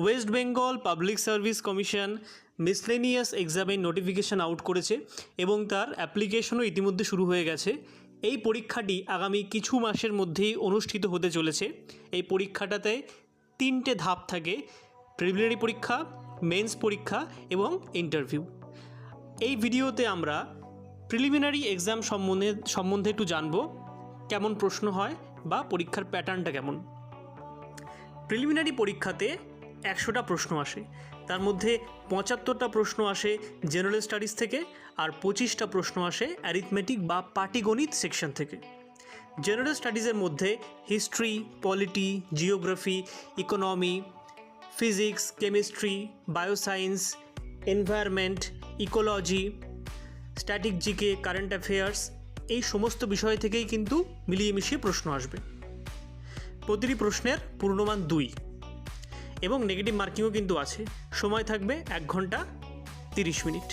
West Bengal public service commission miscellaneous এক্সামের notification out করেছে এবং তার অ্যাপ্লিকেশনও ইতিমধ্যে শুরু হয়ে গেছে। এই পরীক্ষাটি আগামী কিছু মাসের মধ্যেই অনুষ্ঠিত হতে চলেছে। এই পরীক্ষাটাতে 3টে ধাপ থাকে: প্রিলিমিনারি পরীক্ষা, মেন্স পরীক্ষা এবং ইন্টারভিউ। এই ভিডিওতে আমরা প্রিলিমিনারি এক্সাম সম্বন্ধে একটু জানব, কেমন প্রশ্ন হয় বা পরীক্ষার প্যাটার্নটা কেমন। প্রিলিমিনারি পরীক্ষাতে 100টা প্রশ্ন আসে, তার মধ্যে 75টা প্রশ্ন আসে জেনারেল স্টাডিজ থেকে আর 25টা প্রশ্ন আসে অ্যারিথমেটিক বা পাটিগণিত সেকশন থেকে। জেনারেল স্টাডিজের মধ্যে history, polity, geography, economy, physics, chemistry, bioscience, environment, ecology, static GK, current affairs, এই সমস্ত বিষয় থেকেই কিন্তু মিলিয়ে মিশিয়ে প্রশ্ন আসবে। প্রতিটি প্রশ্নের পূর্ণমান 2 এবং নেগেটিভ মার্কিংও কিন্তু আছে। সময় থাকবে 1 ঘন্টা 30 মিনিট।